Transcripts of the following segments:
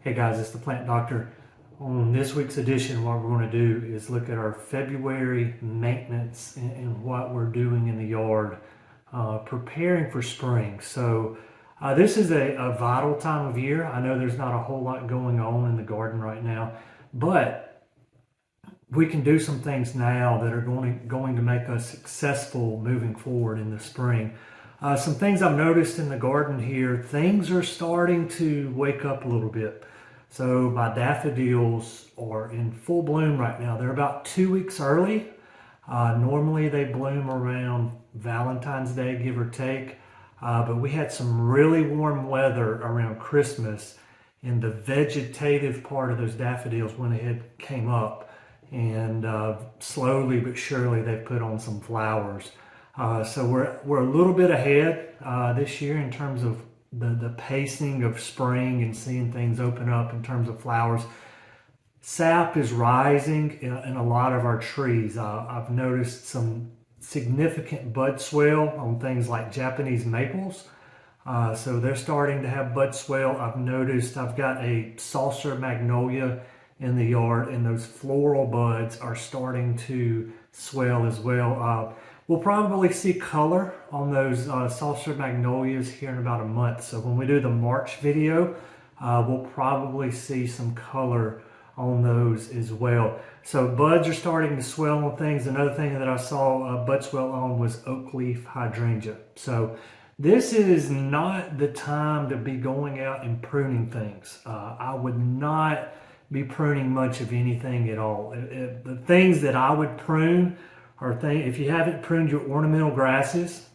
Hey guys, it's the Plant Doctor. On this week's edition, what we're going to do is look at our February maintenance and what we're doing in the yard, preparing for spring. So this is a vital time of year. I know there's not a whole lot going on in the garden right now, but we can do some things now that are going to make us successful moving forward in the spring. Some things I've noticed in the garden here, things are starting to wake up a little bit. So my daffodils are in full bloom right now. They're about 2 weeks early. Normally they bloom around Valentine's Day, give or take. But we had some really warm weather around Christmas, and the vegetative part of those daffodils went ahead, came up, and slowly but surely they put on some flowers. So we're a little bit ahead this year in terms of the pacing of spring and seeing things open up in terms of flowers. Sap is rising in a lot of our trees. I've noticed some significant bud swell on things like Japanese maples. So they're starting to have bud swell. I've noticed I've got a saucer magnolia in the yard, and those floral buds are starting to swell as well. We'll probably see color on those saucer magnolias here in about a month. So when we do the March video, we'll probably see some color on those as well. So buds are starting to swell on things. Another thing that I saw bud swell on was oak leaf hydrangea. So this is not the time to be going out and pruning things. I would not be pruning much of anything at all. The things that I would prune are things, if you haven't pruned your ornamental grasses,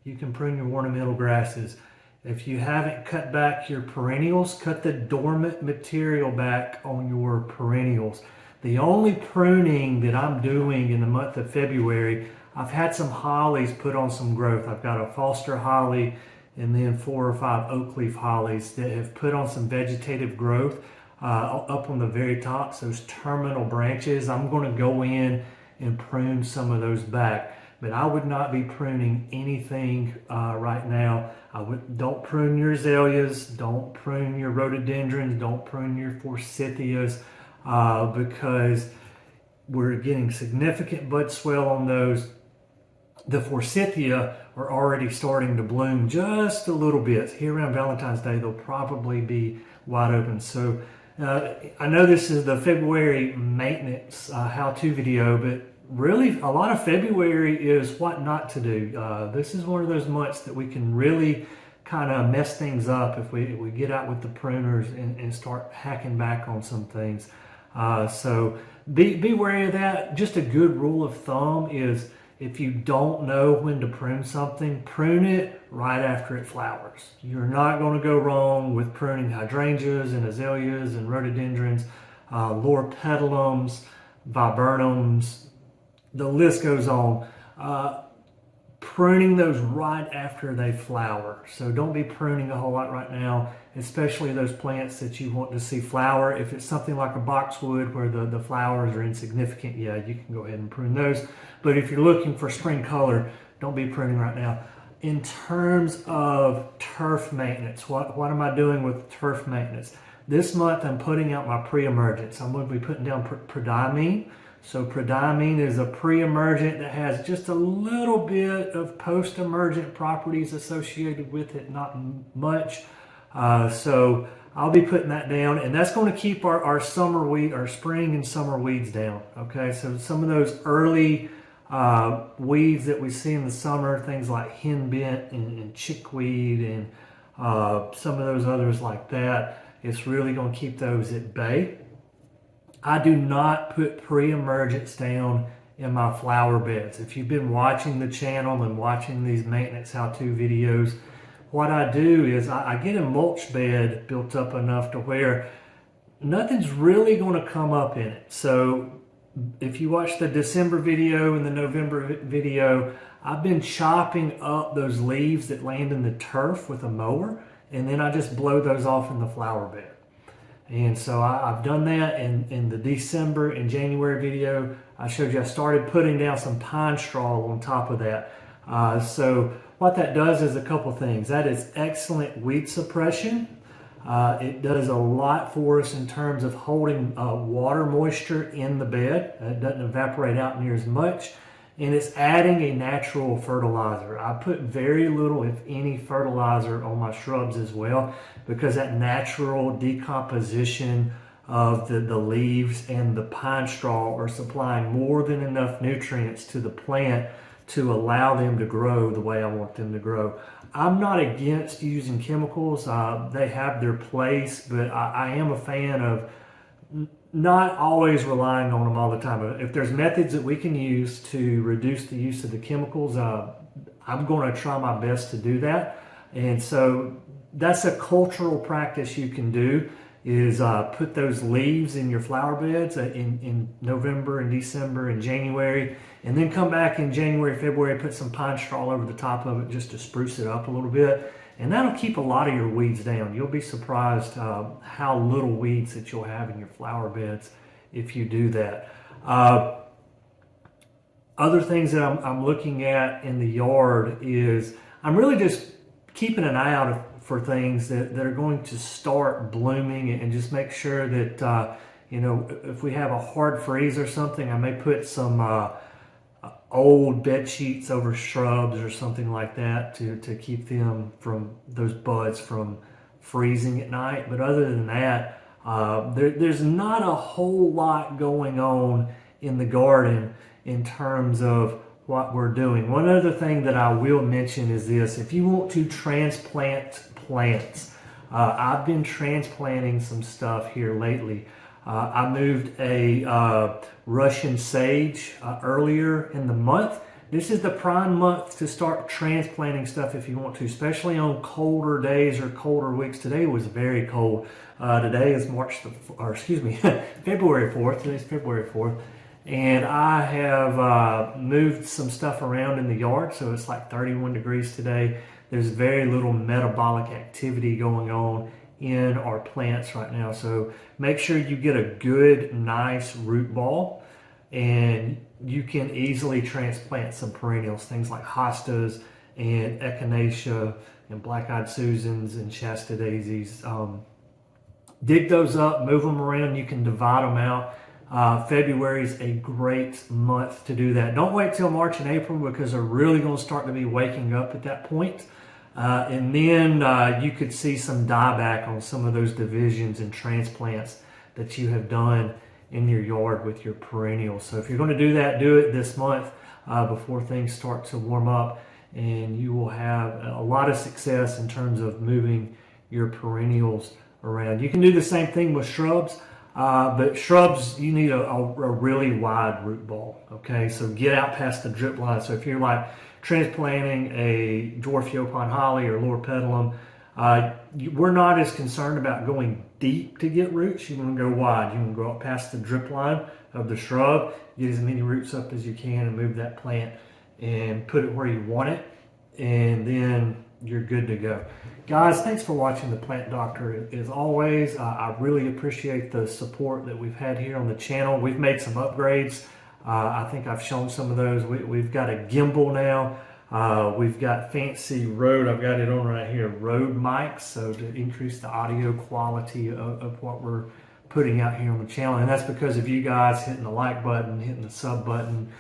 you can prune your ornamental grasses. If you haven't cut back your perennials, cut the dormant material back on your perennials. The only pruning that I'm doing in the month of February, I've had some hollies put on some growth. I've got a Foster holly and then 4 or 5 oak leaf hollies that have put on some vegetative growth up on the very tops, those terminal branches. I'm going to go in and prune some of those back, but I would not be pruning anything right now. Don't prune your azaleas, don't prune your rhododendrons, don't prune your forsythias, because we're getting significant bud swell on those. The forsythia are already starting to bloom just a little bit. Here around Valentine's Day, they'll probably be wide open. So I know this is the February maintenance how-to video, but really a lot of February is what not to do. This is one of those months that we can really kind of mess things up if we get out with the pruners and start hacking back on some things. So be wary of that. Just a good rule of thumb is if you don't know when to prune something, prune it right after it flowers. You're not going to go wrong with pruning hydrangeas and azaleas and rhododendrons, loropetalums, viburnums, the list goes on. Pruning those right after they flower. So don't be pruning a whole lot right now, especially those plants that you want to see flower. If it's something like a boxwood where the flowers are insignificant, yeah, you can go ahead and prune those. But if you're looking for spring color, don't be pruning right now. In terms of turf maintenance, what am I doing with turf maintenance? This month I'm putting out my pre-emergence. I'm going to be putting down prodiamine. So prodiamine is a pre-emergent that has just a little bit of post-emergent properties associated with it, not much. So I'll be putting that down, and that's going to keep our spring and summer weeds down. Okay, so some of those early weeds that we see in the summer, things like henbit and chickweed and some of those others like that, it's really going to keep those at bay. I do not put pre-emergence down in my flower beds. If you've been watching the channel and watching these maintenance how-to videos, what I do is I get a mulch bed built up enough to where nothing's really going to come up in it. So if you watch the December video and the November video, I've been chopping up those leaves that land in the turf with a mower, and then I just blow those off in the flower bed. And so I've done that in the December and January video. I showed you I started putting down some pine straw on top of that. So what that does is a couple things. That is excellent weed suppression. It does a lot for us in terms of holding water moisture in the bed. It doesn't evaporate out near as much. And it's adding a natural fertilizer. I put very little, if any, fertilizer on my shrubs as well, because that natural decomposition of the leaves and the pine straw are supplying more than enough nutrients to the plant to allow them to grow the way I want them to grow. I'm not against using chemicals. They have their place, but I am a fan of not always relying on them all the time. If there's methods that we can use to reduce the use of the chemicals, I'm going to try my best to do that. And so that's a cultural practice you can do, is put those leaves in your flower beds in November and December and January, and then come back in January, February, put some pine straw over the top of it just to spruce it up a little bit. And that'll keep a lot of your weeds down. You'll be surprised how little weeds that you'll have in your flower beds if you do that. Other things that I'm looking at in the yard is I'm really just keeping an eye out for things that are going to start blooming, and just make sure that, if we have a hard freeze or something, I may put some old bed sheets over shrubs or something like that to keep them from those buds from freezing at night. But other than that, there's not a whole lot going on in the garden in terms of what we're doing. One other thing that I will mention is this: if you want to transplant plants, I've been transplanting some stuff here lately. I moved a Russian sage earlier in the month. This is the prime month to start transplanting stuff if you want to, especially on colder days or colder weeks. Today was very cold. Today is February 4th. Today's February 4th. And I have moved some stuff around in the yard, so it's like 31 degrees today. There's very little metabolic activity going on in our plants right now. So make sure you get a good, nice root ball, and you can easily transplant some perennials, things like hostas and echinacea and black-eyed Susans and Shasta daisies. Dig those up, move them around. You can divide them out. February is a great month to do that. Don't wait till March and April, because they're really going to start to be waking up at that point. And then you could see some dieback on some of those divisions and transplants that you have done in your yard with your perennials. So if you're going to do that, do it this month before things start to warm up, and you will have a lot of success in terms of moving your perennials around. You can do the same thing with shrubs. But shrubs, you need a really wide root ball, okay? So get out past the drip line. So if you're like transplanting a dwarf Yopon holly or loropetalum, we're not as concerned about going deep to get roots. You want to go wide. You want to go up past the drip line of the shrub, get as many roots up as you can, and move that plant and put it where you want it, and then you're good to go. Guys, thanks for watching The Plant Doctor. As always, I really appreciate the support that we've had here on the channel. We've made some upgrades. I think I've shown some of those. We've got a gimbal now. We've got fancy Rode, I've got it on right here, Rode mics, so to increase the audio quality of what we're putting out here on the channel. And that's because of you guys hitting the like button, hitting the sub button.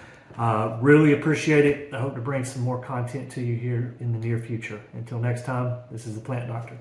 Really appreciate it. I hope to bring some more content to you here in the near future. Until next time, this is The Plant Doctor.